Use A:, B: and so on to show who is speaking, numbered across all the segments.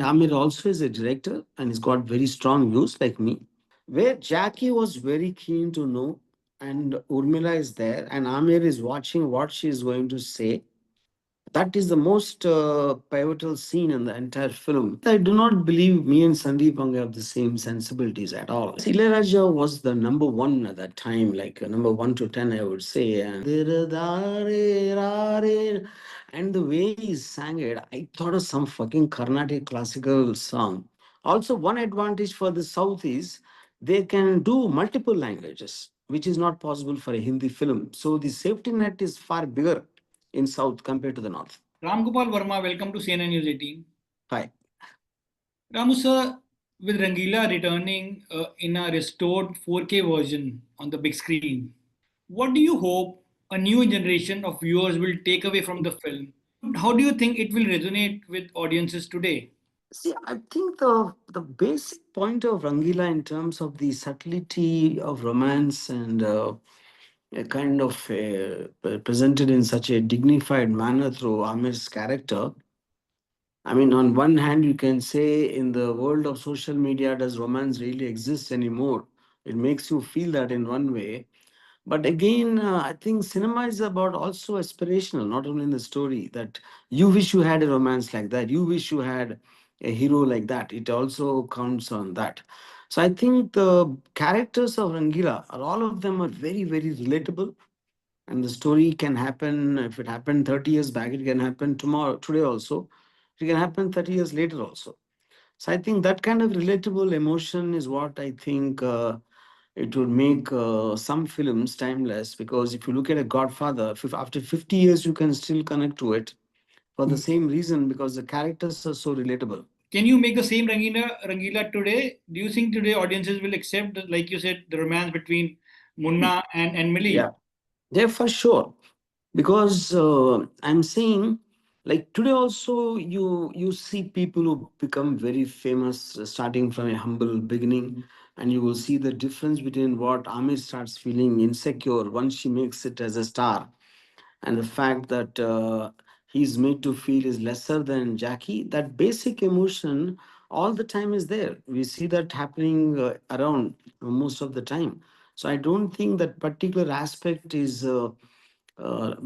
A: Amir also is a director and he's got very strong views like me. Where Jackie was very keen to know, and Urmila is there, and Amir is watching what she is going to say. That is the most pivotal scene in the entire film. I do not believe me and Sandeep Reddy have the same sensibilities at all. Ilaiyaraaja was the number one at that time, like number 1 to 10, I would say. And the way he sang it, I thought of some fucking Carnatic classical song. Also, one advantage for the South is they can do multiple languages, which is not possible for a Hindi film. So the safety net is far bigger in South compared to the North.
B: Ram Gopal Varma, welcome to CNN News 18.
A: Hi.
B: Ramu sir, with Rangeela returning in a restored 4K version on the big screen, what do you hope a new generation of viewers will take away from the film? How do you think it will resonate with audiences today?
A: See, I think the basic point of Rangila in terms of the subtlety of romance and a kind of presented in such a dignified manner through Amir's character. I mean, on one hand, you can say in the world of social media, does romance really exist anymore? It makes you feel that in one way. But again, I think cinema is about also aspirational, not only in the story that you wish you had a romance like that, you wish you had a hero like that. It also counts on that. So I think the characters of Rangila are all of them are very, very relatable. And the story can happen, if it happened 30 years back, it can happen tomorrow, today also. It can happen 30 years later also. So I think that kind of relatable emotion is what I think it would make some films timeless. Because if you look at a Godfather, after 50 years, you can still connect to it for the same reason because the characters are so relatable.
B: Can you make the same Rangeela today? Do you think today audiences will accept, like you said, the romance between Munna and Millie?
A: Yeah, yeah, for sure. Because I'm saying, like today also, you see people who become very famous, starting from a humble beginning, and you will see the difference between what Amir starts feeling insecure once she makes it as a star, and the fact that he's made to feel is lesser than Jackie. That basic emotion all the time is there. We see that happening around most of the time. So I don't think that particular aspect is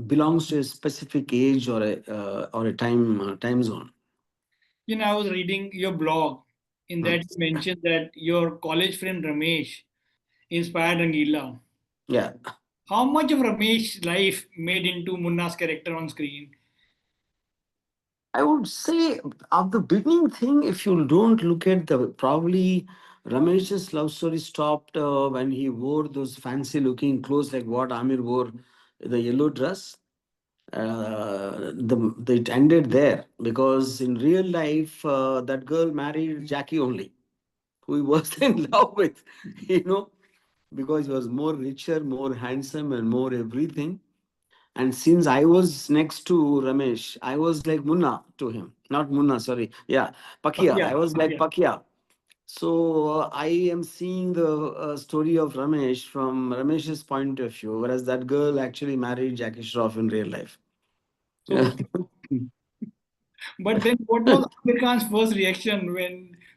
A: belongs to a specific age or a time zone.
B: I was reading your blog. In
A: Hmm.
B: that you mentioned that your college friend Ramesh inspired Rangeela.
A: Yeah.
B: How much of Ramesh's life made into Munna's character on screen?
A: I would say of the beginning thing, if you don't look at the probably Ramesh's love story stopped when he wore those fancy looking clothes like what Amir wore, the yellow dress. It ended there because in real life, that girl married Jackie only, who he was in love with, you know, because he was more richer, more handsome, and more everything. And since I was next to Ramesh, I was like Munna to him. Not Munna, sorry. Yeah, Pakia.
B: Pakia,
A: I was like
B: Pakia.
A: Pakia. So I am seeing the story of Ramesh from Ramesh's point of view, whereas that girl actually married Jackie Shroff in real life. Yeah.
B: Okay. But then what was Aamir Khan's first reaction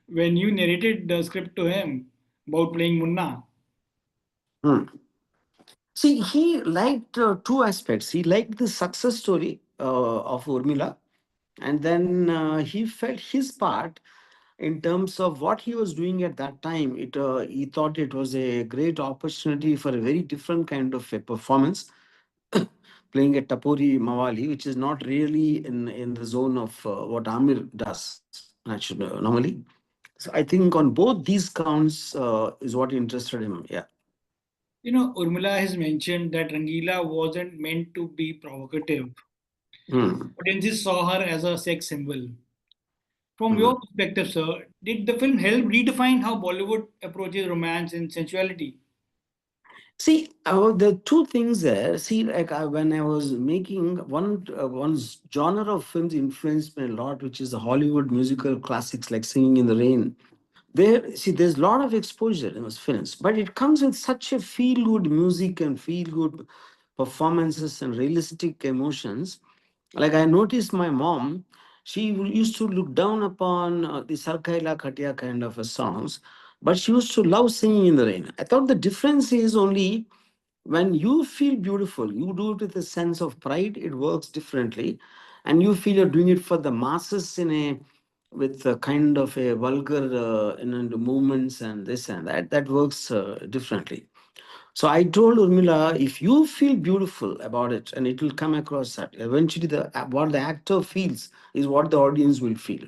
B: when you narrated the script to him about playing Munna?
A: Hmm. See, he liked two aspects. He liked the success story of Urmila, and then he felt his part in terms of what he was doing at that time. He thought it was a great opportunity for a very different kind of a performance, playing a Tapori Mawali, which is not really in the zone of what Amir does normally. So I think on both these counts is what interested him. Yeah.
B: Urmila has mentioned that Rangeela wasn't meant to be provocative.
A: Hmm.
B: Audiences saw her as a sex symbol. From
A: Hmm.
B: your perspective, sir, did the film help redefine how Bollywood approaches romance and sensuality?
A: See, the two things there. See, like when I was making one genre of films influenced me a lot, which is the Hollywood musical classics like Singing in the Rain. There, see, there's a lot of exposure in those films, but it comes with such a feel-good music and feel-good performances and realistic emotions. Like I noticed my mom, used to look down upon the Sarkaila Khatia kind of a songs, but she used to love singing in the rain. I thought the difference is only when you feel beautiful, you do it with a sense of pride, it works differently. And you feel you're doing it for the masses in a with a kind of a vulgar movements and this and that, that works differently. So I told Urmila, if you feel beautiful about it, and it will come across that eventually the what the actor feels is what the audience will feel.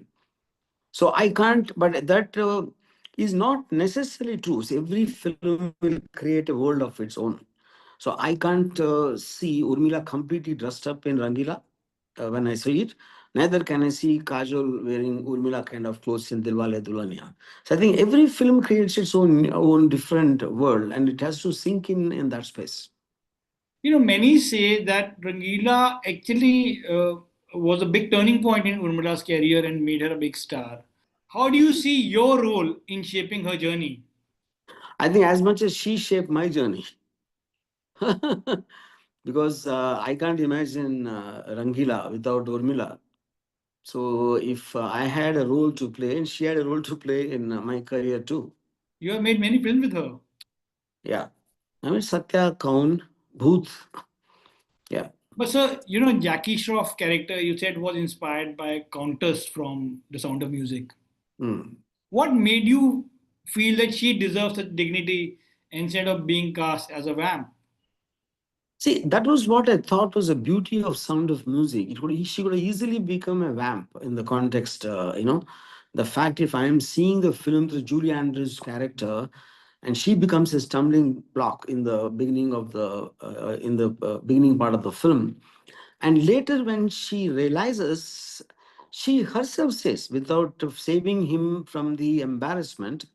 A: So I can't, but that is not necessarily true. So every film will create a world of its own. So I can't see Urmila completely dressed up in Rangila when I see it. Neither can I see Kajol wearing Urmila kind of clothes in Dilwale Dulhania. So I think every film creates its own different world, and it has to sink in that space.
B: Many say that Rangeela actually was a big turning point in Urmila's career and made her a big star. How do you see your role in shaping her journey?
A: I think as much as she shaped my journey, because I can't imagine Rangila without Urmila. So if I had a role to play, and she had a role to play in my career too.
B: You have made many films with her.
A: Yeah. I mean, Satya, Kaun, Booth. Yeah.
B: But sir, Jackie Shroff character you said was inspired by Countess from The Sound of Music.
A: Hmm.
B: What made you feel that she deserves such dignity instead of being cast as a vamp?
A: See, that was what I thought was the beauty of Sound of Music. She could easily become a vamp in the context, the fact if I am seeing the film through Julie Andrews' character, and she becomes a stumbling block in the beginning of the beginning part of the film, and later when she realizes, she herself says, without saving him from the embarrassment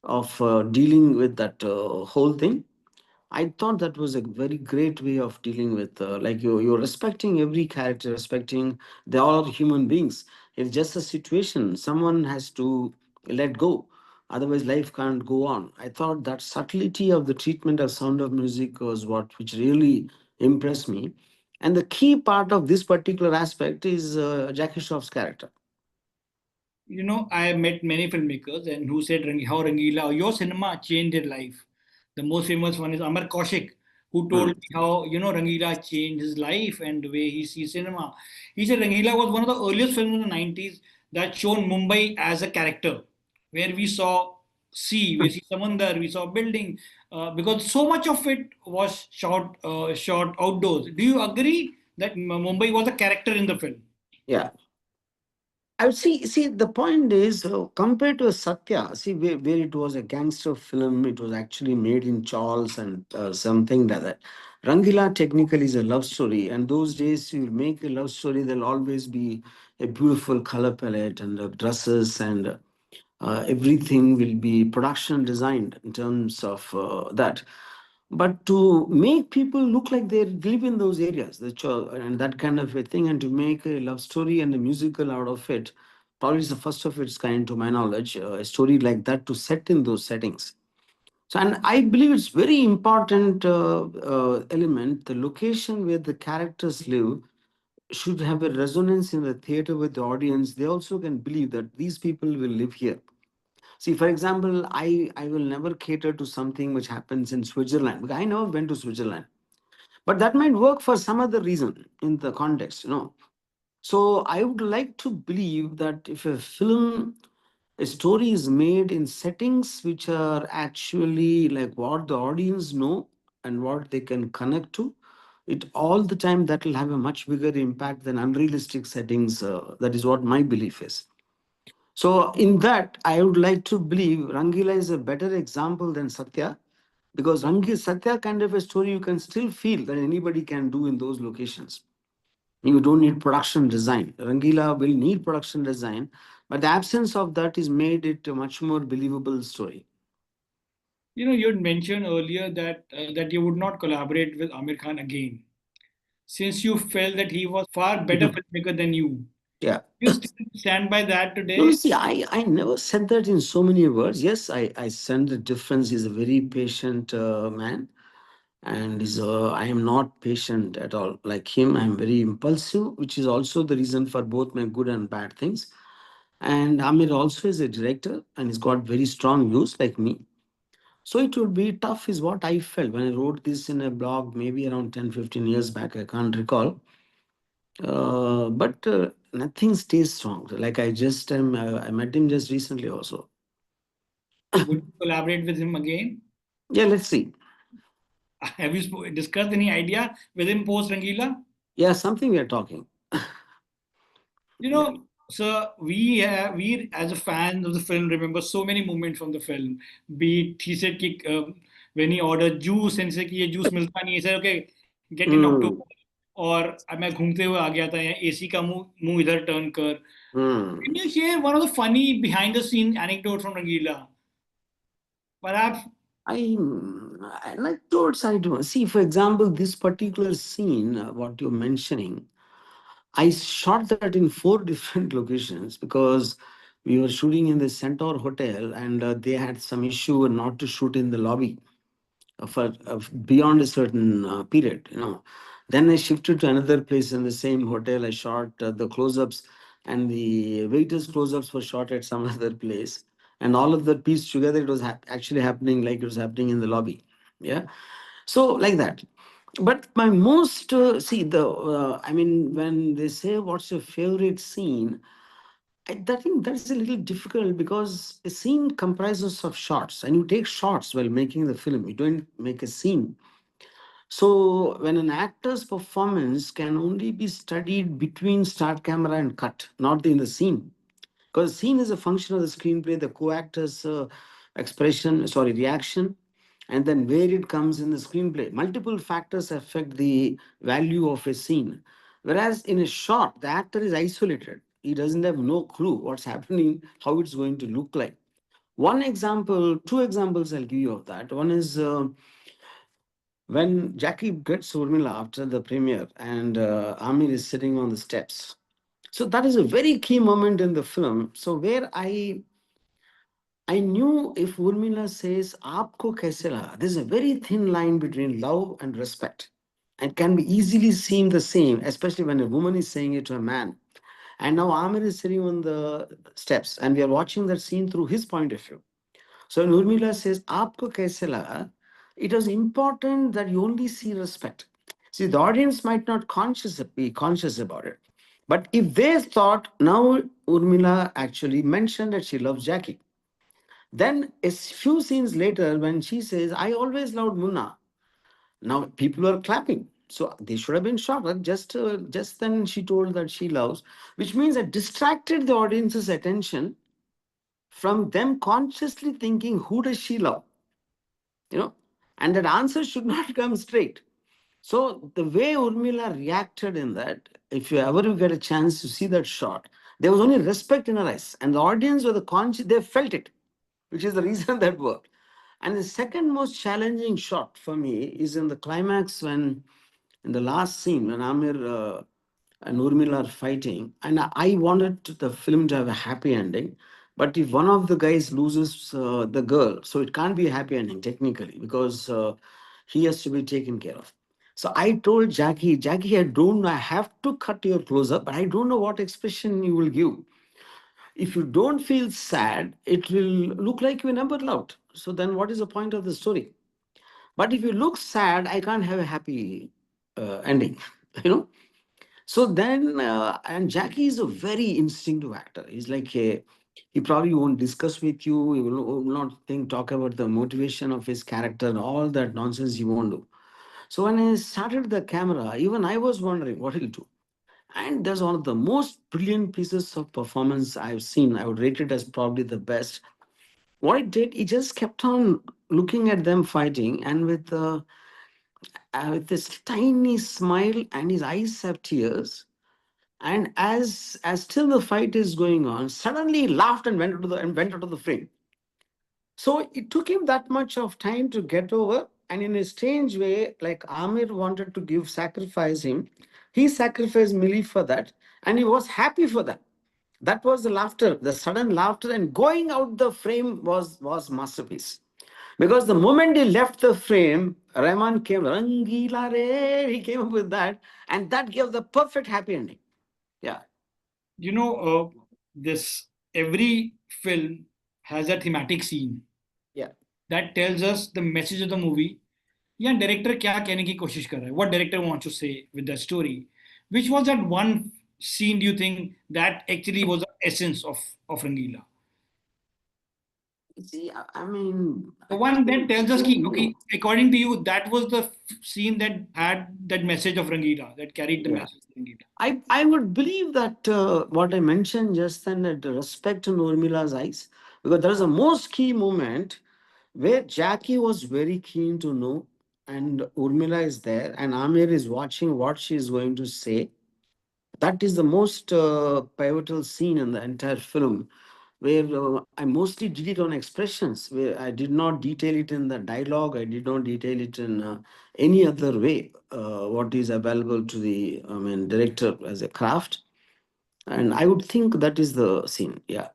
A: of dealing with that whole thing. I thought that was a very great way of dealing with, like you're respecting every character, respecting they all are human beings. It's just a situation. Someone has to let go. Otherwise, life can't go on. I thought that subtlety of the treatment of Sound of Music was what which really impressed me. And the key part of this particular aspect is Jackie Shroff's character.
B: I met many filmmakers and who said how Rangila or your cinema changed their life. The most famous one is Amar Kaushik, who told
A: Hmm.
B: me how Rangila changed his life and the way he sees cinema. He said Rangila was one of the earliest films in the 90s that shown Mumbai as a character, where we saw sea, we see samandar, we saw building, because so much of it was shot outdoors. Do you agree that Mumbai was a character in the film?
A: Yeah. I would see, the point is compared to a Satya, see, where it was a gangster film, it was actually made in Charles and something like that. Rangila technically is a love story, and those days you make a love story, there'll always be a beautiful color palette and dresses and everything will be production designed in terms of that. But to make people look like they live in those areas, and that kind of a thing, and to make a love story and a musical out of it, probably is the first of its kind to my knowledge, a story like that to set in those settings. So, and I believe it's very important element, the location where the characters live should have a resonance in the theater with the audience. They also can believe that these people will live here. See, for example, I will never cater to something which happens in Switzerland because I never went to Switzerland. But that might work for some other reason in the context. So I would like to believe that if a story is made in settings which are actually like what the audience know and what they can connect to, it all the time that will have a much bigger impact than unrealistic settings. That is what my belief is. So, in that, I would like to believe Rangila is a better example than Satya because Satya kind of a story you can still feel that anybody can do in those locations. You don't need production design. Rangila will need production design, but the absence of that is made it a much more believable story.
B: You had mentioned earlier that you would not collaborate with Aamir Khan again, since you felt that he was far better filmmaker than you.
A: Yeah.
B: You still stand by that
A: No, no,
B: today?
A: see, I never said that in so many words. Yes, I said the difference. He's a very patient man. and is I am not patient at all. Like him, I am very impulsive, which is also the reason for both my good and bad things. And Amir also is a director and he's got very strong views like me. So it would be tough, is what I felt when I wrote this in a blog, maybe around 10, 15 years back. I can't recall. But nothing stays strong. Like I met him just recently also.
B: Would you collaborate with him again?
A: Yeah, let's see.
B: Have you discussed any idea with him post Rangila?
A: Yeah, something we are talking.
B: You
A: Yeah.
B: know, so we as a fan of the film remember so many moments from the film. Be it he said कि, when he ordered juice and said कि ये juice मिलता नहीं है, he said okay get in October.
A: Hmm.
B: और मैं घूमते हुए आ गया था या एसी का मुंह मुंह इधर टर्न कर.
A: Hmm.
B: Can you share one of the funny behind the scene anecdote from Rangila? Perhaps.
A: Anecdotes I do see. For example, this particular scene, what you're mentioning, I shot that in four different locations because we were shooting in the Centaur Hotel, and they had some issue not to shoot in the lobby for beyond a certain period, you know. Then I shifted to another place in the same hotel. I shot the close-ups, and the waiters' close-ups were shot at some other place, and all of that piece together, it was actually happening like it was happening in the lobby. Yeah, so like that. But my most see the I mean, when they say what's your favorite scene, I think that's a little difficult because a scene comprises of shots, and you take shots while making the film. You don't make a scene. So when an actor's performance can only be studied between start camera and cut, not in the scene, because scene is a function of the screenplay, the co-actor's reaction, and then where it comes in the screenplay. Multiple factors affect the value of a scene. Whereas in a shot, the actor is isolated. He doesn't have no clue what's happening, how it's going to look like. One example, two examples I'll give you of that. One is when Jackie gets Urmila after the premiere, and Amir is sitting on the steps. So that is a very key moment in the film. So where I knew if Urmila says "Aapko kaise laga," there's a very thin line between love and respect. It can be easily seen the same, especially when a woman is saying it to a man. And now Amir is sitting on the steps, and we are watching that scene through his point of view. So when Urmila says "Aapko kaise laga," it was important that you only see respect. See, the audience might not be conscious about it, but if they thought now Urmila actually mentioned that she loves Jackie, then a few scenes later, when she says, I always loved Munna, now people are clapping. So they should have been shocked. Like just then she told that she loves, which means it distracted the audience's attention from them consciously thinking, who does she love? You know, and that answer should not come straight. So the way Urmila reacted in that, if you ever get a chance to see that shot, there was only respect in her eyes, and the audience were the conscious, they felt it, which is the reason that worked. And the second most challenging shot for me is in the climax when, in the last scene, when Amir and Urmila are fighting. And I wanted the film to have a happy ending. But if one of the guys loses the girl, so it can't be a happy ending technically because he has to be taken care of. So I told Jackie, I have to cut your close up, but I don't know what expression you will give. If you don't feel sad, it will look like you never loved. So then what is the point of the story? But if you look sad, I can't have a happy ending, you know. So then, and Jackie is a very instinctive actor. He's like he probably won't discuss with you. He will not talk about the motivation of his character and all that nonsense he won't do. So when I started the camera, even I was wondering what he'll do. And there's one of the most brilliant pieces of performance I've seen. I would rate it as probably the best. What it did, he just kept on looking at them fighting, and with this tiny smile, and his eyes have tears. And as still the fight is going on, suddenly he laughed and went out of the frame. So it took him that much of time to get over. And in a strange way, like Amir wanted to give sacrifice him, he sacrificed Millie for that, and he was happy for that. That was the laughter, the sudden laughter, and going out the frame was masterpiece. Because the moment he left the frame, Rahman came, Rangila Re, he came up with that, and that gave the perfect happy ending. Yeah.
B: You know, this every film has a thematic scene
A: Yeah.
B: that tells us the message of the movie. या director क्या कहने की कोशिश कर रहा है, what director wants to say with the story. Which was that one scene do you think that actually was the essence of Rangila?
A: See, I mean,
B: The
A: I
B: one that
A: can't
B: tells us
A: say
B: ki, okay,
A: no.
B: according to you, that was the scene that had that message of Rangila, that carried the
A: Yeah.
B: message of Rangila.
A: I would believe that what I mentioned just then, that the respect in Urmila's eyes, because there is a most key moment where Jackie was very keen to know, and Urmila is there, and Amir is watching what she is going to say. That is the most pivotal scene in the entire film, where I mostly did it on expressions, where I did not detail it in the dialogue, I did not detail it in any other way, what is available to the, I mean, director as a craft. And I would think that is the scene. Yeah.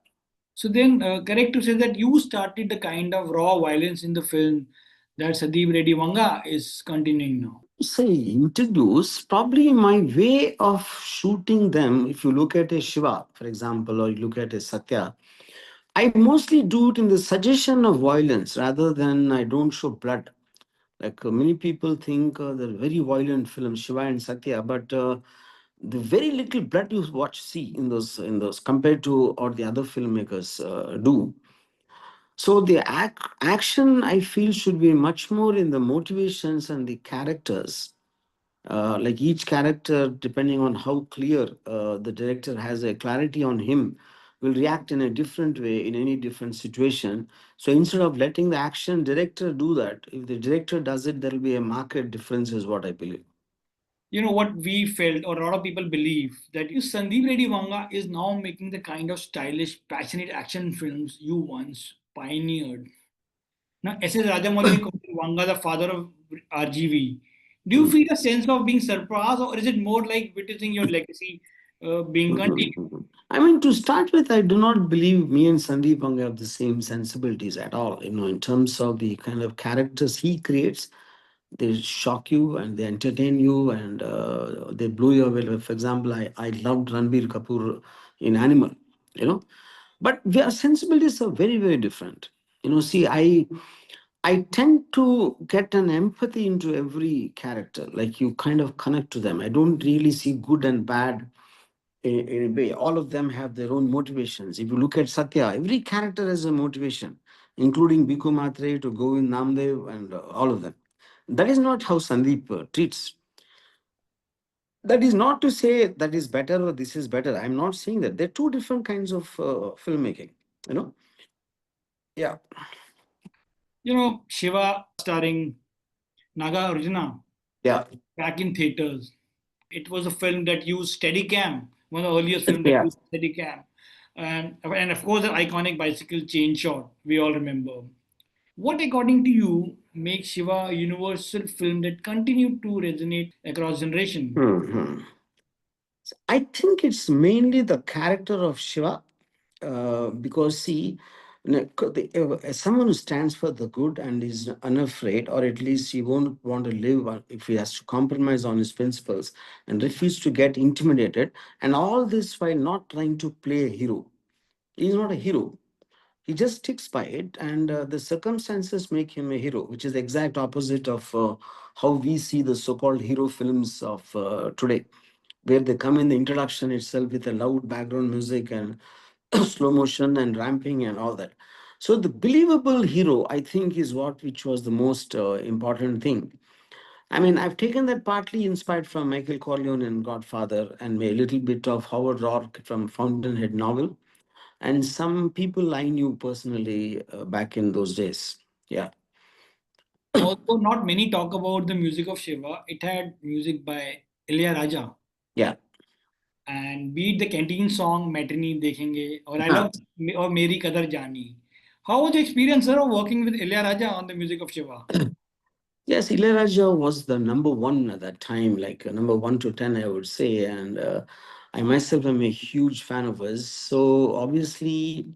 B: So then, correct to say that you started the kind of raw violence in the film that Sandeep Reddy Vanga is continuing now.
A: Say introduce probably my way of shooting them. If you look at a Shiva, for example, or you look at a Satya, I mostly do it in the suggestion of violence rather than I don't show blood. Like many people think they're very violent films, Shiva and Satya, but the very little blood you watch see in those compared to or the other filmmakers do. So the action I feel should be much more in the motivations and the characters. Like each character, depending on how clear the director has a clarity on him, will react in a different way in any different situation. So instead of letting the action director do that, if the director does it, there will be a market difference, is what I believe.
B: You know what we felt, or a lot of people believe, that you Sandeep Reddy Vanga is now making the kind of stylish, passionate action films you once pioneered. Now, SS Rajamouli called Vanga the father of RGV. Do you
A: Mm.
B: feel a sense of being surpassed, or is it more like witnessing your legacy being continued?
A: Mhm. I mean, to start with, I do not believe me and Sandeep Vanga have the same sensibilities at all. You know, in terms of the kind of characters he creates, they shock you and they entertain you and they blow you away. For example, I loved Ranbir Kapoor in Animal, you know, but our sensibilities are very, very different. You know, see, I tend to get an empathy into every character, like you kind of connect to them. I don't really see good and bad in a way. All of them have their own motivations. If you look at Satya, every character has a motivation, including Bhikkhu Matre to Govind Namdev and all of them. That is not how Sandeep treats. That is not to say that is better or this is better. I'm not saying that. They're two different kinds of filmmaking. You know? Yeah.
B: You know, Shiva starring Nagarjuna
A: Yeah.
B: back in theaters. It was a film that used Steadicam, one of the earliest films that
A: Yeah.
B: used Steadicam. And of course, the iconic bicycle chain shot we all remember. What, according to you, makes Shiva a universal film that continued to resonate across generation?
A: Mhm. I think it's mainly the character of Shiva, because see, someone who stands for the good and is unafraid, or at least he won't want to live if he has to compromise on his principles and refuse to get intimidated, and all this while not trying to play a hero. He's not a hero. He just sticks by it, and the circumstances make him a hero, which is the exact opposite of how we see the so-called hero films of today, where they come in the introduction itself with a loud background music and slow motion and ramping and all that. So the believable hero, I think, is what which was the most important thing. I mean, I've taken that partly inspired from Michael Corleone in Godfather and a little bit of Howard Rourke from Fountainhead novel, and some people I knew personally back in those days. Yeah,
B: Although not many talk about the music of Shiva, it had music by Ilaiyaraaja.
A: yeah.
B: And be it the canteen song Matinee Dekhenge, or I
A: Huh.
B: love or Meri Kadar Jani. How was the experience, sir, of working with Ilaiyaraaja on the music of Shiva?
A: Yes, Ilaiyaraaja was the number one at that time, like number 1 to 10, I would say. And I myself am a huge fan of his. So obviously,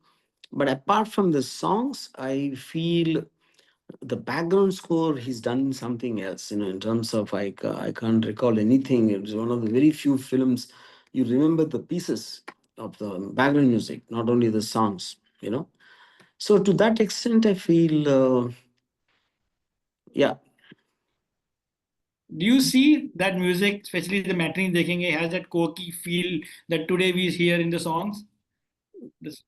A: but apart from the songs, I feel the background score, he's done something else, in terms of, I can't recall anything. It was one of the very few films you remember the pieces of the background music, not only the songs. So to that extent, I feel, yeah.
B: Do you see that music, especially the matinee dekhenge, has that quirky feel that today we hear in the songs? This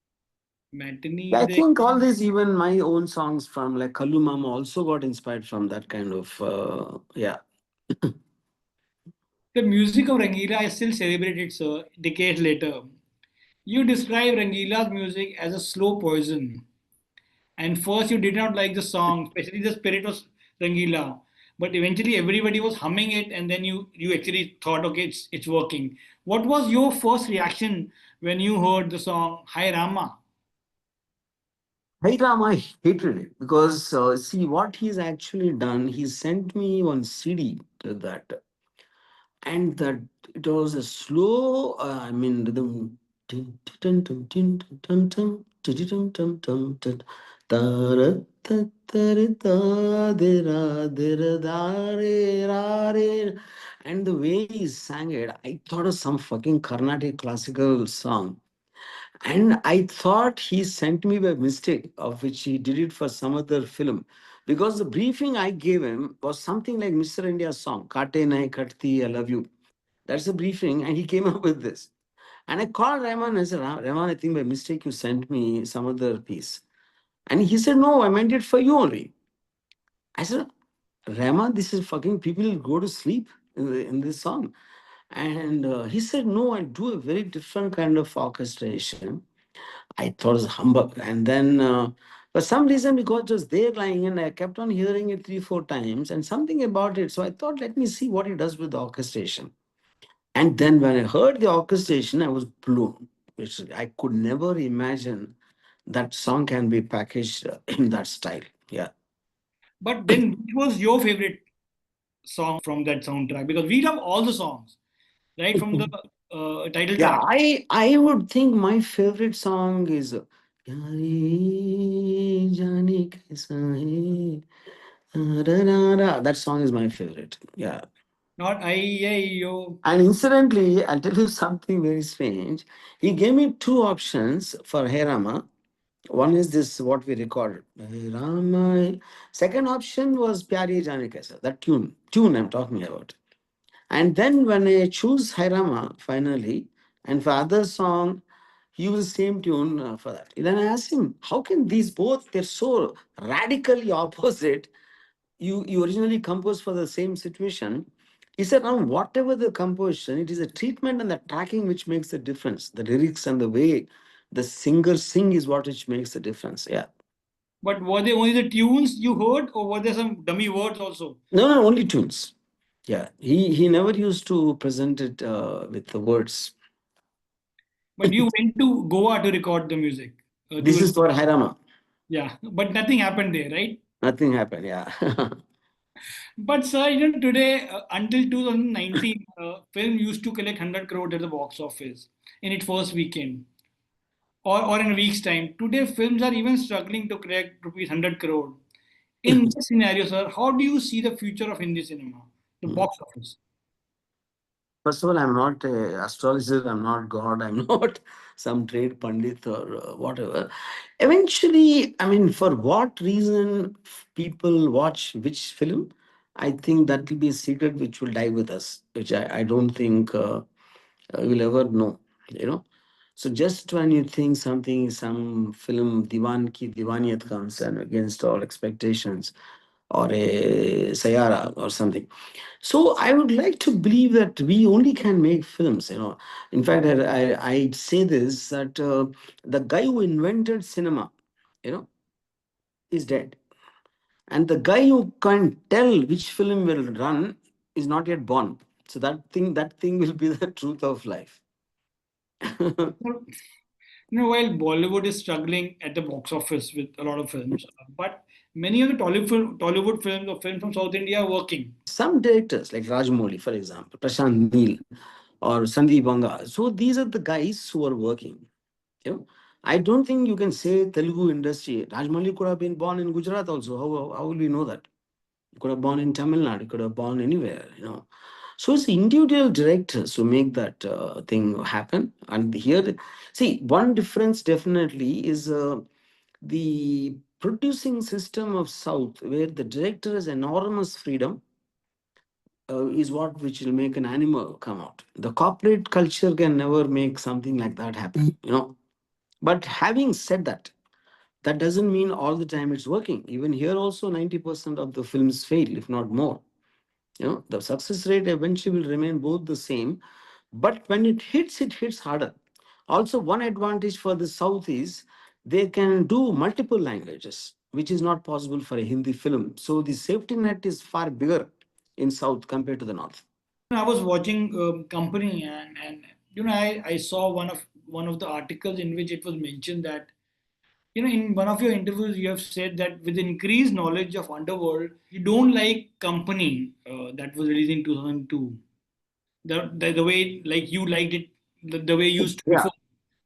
B: matinee
A: I think all
B: dekhenge.
A: these, even my own songs from like Kallu Mama also got inspired from that kind of, yeah.
B: The music of Rangeela is still celebrated, sir, decades later. You describe Rangeela's music as a slow poison. And first, you did not like the song, especially the spirit of Rangeela. But eventually, everybody was humming it, and then you actually thought, okay, it's working. What was your first reaction when you heard the song Hi Rama?
A: Hey Ram, I hated it because, see, what he's actually done, he sent me one CD to that, and that it was a slow, I mean, rhythm. Tin, tin, tin, tin, tin, tin, tin, tin, tin, tin, tin, tin, tara, ta, tara, ta, de, ra, de, ra, da, re, ra, re. And the way he sang it, I thought of some fucking Carnatic classical song. And I thought he sent me by mistake, of which he did it for some other film. Because the briefing I gave him was something like Mr. India's song, Kate Nai Katti, I Love You. That's the briefing, and he came up with this. And I called Rahman and I said, Rahman, I think by mistake you sent me some other piece. And he said, no, I meant it for you only. I said, Rahman, this is fucking people go to sleep in this song. And he said, no, I do a very different kind of orchestration. I thought it was humbug. And then, for some reason, because it was there lying, and I kept on hearing it three, four times, and something about it. So I thought, let me see what he does with the orchestration. And then when I heard the orchestration, I was blown, which I could never imagine that song can be packaged in that style. Yeah.
B: But then, which was your favorite song from that soundtrack? Because we love all the songs, right? From the title
A: Yeah,
B: track.
A: I would think my favorite song is Yari Jani Kaisa Hai. Ra, ra, ra. That song is my favorite. Yeah.
B: Not I, yo.
A: And incidentally, I'll tell you something very strange. He gave me two options for Hey Rama. One is this, what we recorded. Hey Rama. Second option was Pyari Jane Kaisa, that tune I'm talking about. And then when I choose Hey Rama finally, and for other song, he used the same tune for that. Then I asked him, how can these both, they're so radically opposite, you originally composed for the same situation. He said, now whatever the composition, it is the treatment and the tracking which makes the difference. The lyrics and the way the singer sing is what which makes the difference. Yeah.
B: But were they only the tunes you heard, or were there some dummy words also?
A: No, no, only tunes. Yeah. He never used to present it with the words.
B: But you went to Goa to record the music.
A: This is for Harama.
B: Yeah, but nothing happened there, right?
A: Nothing happened. Yeah.
B: But sir, today until 2019, film used to collect 100 crores at the box office in its first weekend, or in a week's time. Today, films are even struggling to collect rupees 100 crore. In this scenario, sir, how do you see the future of Hindi cinema, the box office?
A: First of all, I'm not a astrologer, I'm not God, I'm not some trade pundit or whatever. Eventually, I mean, for what reason people watch which film, I think that will be a secret which will die with us, which I don't think we'll ever know, you know. So just when you think something, some film, Diwan Ki Diwaniyat comes and against all expectations, or a Sayara or something. So I would like to believe that we only can make films. In fact, I say this that the guy who invented cinema, you know, is dead, and the guy who can tell which film will run is not yet born. So that thing will be the truth of life.
B: While Bollywood is struggling at the box office with a lot of films, but many of the Tollywood films or films from South India are working.
A: Some directors like Rajamouli, for example, Prashant Neel or Sandeep Vanga. So these are the guys who are working. You know, I don't think you can say Telugu industry. Rajmouli could have been born in Gujarat also. How will we know that? He could have born in Tamil Nadu. He could have born anywhere. So it's individual directors who make that thing happen. And here, see, one difference definitely is the producing system of South, where the director has enormous freedom, is what which will make an animal come out. The corporate culture can never make something like that happen. But having said that, that doesn't mean all the time it's working. Even here, also, 90% of the films fail, if not more. The success rate eventually will remain both the same, but when it hits harder. Also, one advantage for the South is they can do multiple languages, which is not possible for a Hindi film. So the safety net is far bigger in South compared to the North.
B: I was watching Company, and I saw one of the articles in which it was mentioned that in one of your interviews you have said that with increased knowledge of underworld you don't like Company that was released in 2002, the way like you liked it, the way you used to
A: Yeah.
B: before.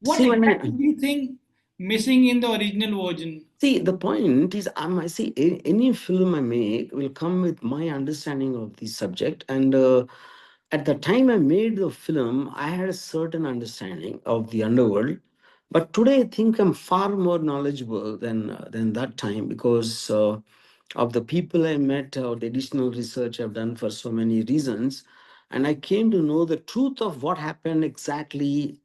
B: What
A: See, when
B: exactly
A: I
B: do you think missing in the original version?
A: see, the point is, I see any film I make will come with my understanding of the subject, and at the time I made the film, I had a certain understanding of the underworld. But today, I think I'm far more knowledgeable than that time, because of the people I met, or the additional research I've done for so many reasons, and I came to know the truth of what happened exactly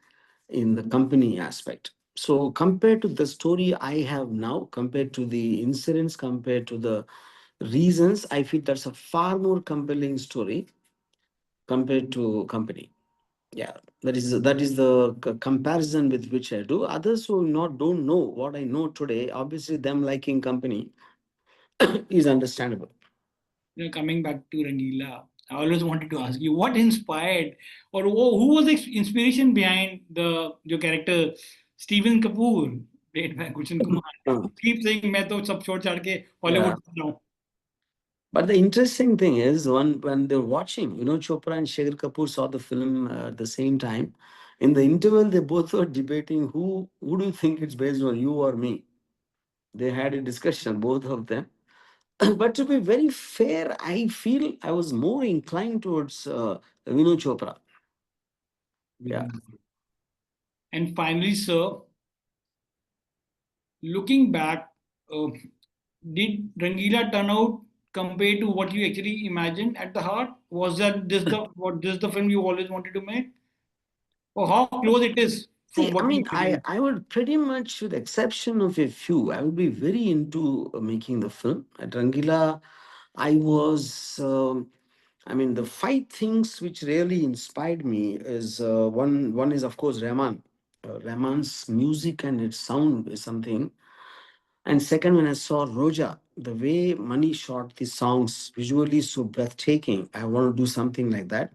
A: in the company aspect. So compared to the story I have now, compared to the incidents, compared to the reasons, I feel that's a far more compelling story compared to company. Yeah, that is the comparison with which I do. Others who not don't know what I know today, obviously them liking company is understandable.
B: Coming back to Rangeela, I always wanted to ask you what inspired or who was the inspiration behind the your character Stephen Kapoor, played by Gulshan Kumar,
A: Uh,
B: who keeps saying मैं तो सब छोड़ छाड़ के
A: yeah.
B: Hollywood जा रहा हूँ.
A: But the interesting thing is, when they're watching, Chopra and Shekhar Kapoor saw the film at the same time. In the interval, they both were debating who do you think it's based on, you or me. They had a discussion, both of them. But to be very fair, I feel I was more inclined towards Chopra. Yeah.
B: And finally, sir, looking back, uh, did Rangeela turn out compared to what you actually imagined at the heart? Was that this the film you always wanted to make, or how close it is from
A: See, I
B: what you
A: mean,
B: imagined?
A: I would pretty much, with the exception of a few, I would be very into making the film. At Rangila, I was, I mean, the five things which really inspired me is one is, of course, Rahman. Rahman's music and its sound is something. And second, when I saw Roja, the way Mani shot the songs visually so breathtaking, I want to do something like that.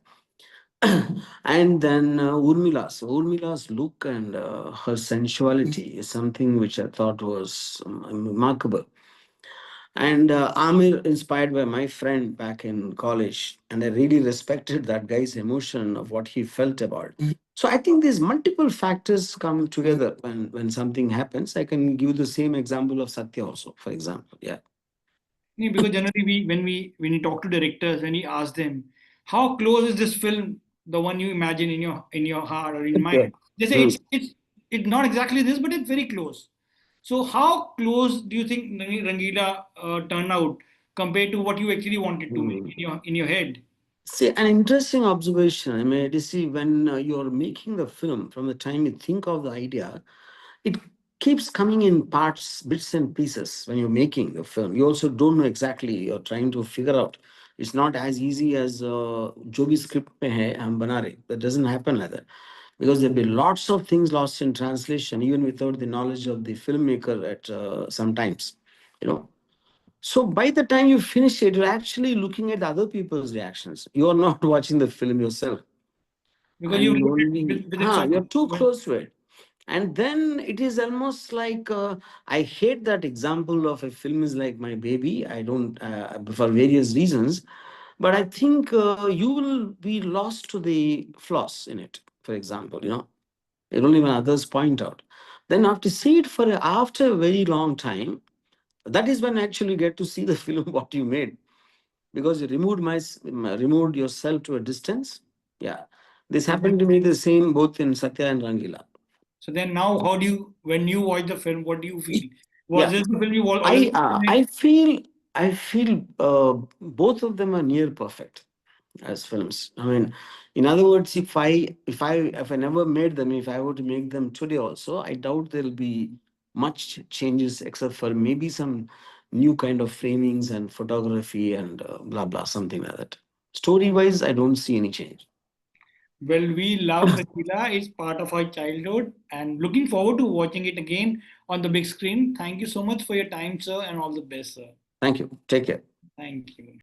A: And then Urmila. So Urmila's look and her sensuality is something which I thought was remarkable. And Amir, inspired by my friend back in college, and I really respected that guy's emotion of what he felt about it. So I think these multiple factors come together when something happens. I can give the same example of Satya also, for example. Yeah.
B: Because generally when you talk to directors, when you ask them how close is this film, the one you imagine in your heart or in mind,
A: Yeah.
B: they say
A: Mm.
B: it's not exactly this, but it's very close. So how close do you think Rangeela turned out compared to what you actually wanted to make
A: Mm.
B: in your head?
A: See, an interesting observation. I mean, you see, when you're making the film, from the time you think of the idea, it keeps coming in parts, bits and pieces when you're making the film. You also don't know exactly, you're trying to figure out. It's not as easy as जो भी script में है हम बना रहे. That doesn't happen like that. Because there'll be lots of things lost in translation, even without the knowledge of the filmmaker at sometimes. You know, so by the time you finish it, you're actually looking at other people's reactions. You're not watching the film yourself.
B: Because you
A: And you
B: looked at
A: only,
B: with it
A: you're too
B: when
A: close to it. And then it is almost like, I hate that example of a film is like my baby. I don't, for various reasons. But I think you will be lost to the flaws in it, for example, only when others point out. Then after see it for after a very long time, that is when I actually get to see the film what you made, because you removed yourself to a distance. Yeah, this
B: So then,
A: happened to me the same both in Satya and Rangila.
B: so then now, how do you, when you watch the film, what do you feel? Was
A: Yeah,
B: this the film you always
A: I
B: wanted to make?
A: I feel both of them are near perfect as films. I mean, in other words, if I never made them, if I were to make them today also, I doubt there'll be much changes except for maybe some new kind of framings and photography and blah blah something like that. Story wise, I don't see any change.
B: Well, we love Rangeela. It's part of our childhood and looking forward to watching it again on the big screen. Thank you so much for your time, sir, and all the best, sir.
A: Thank you. Take care.
B: Thank you.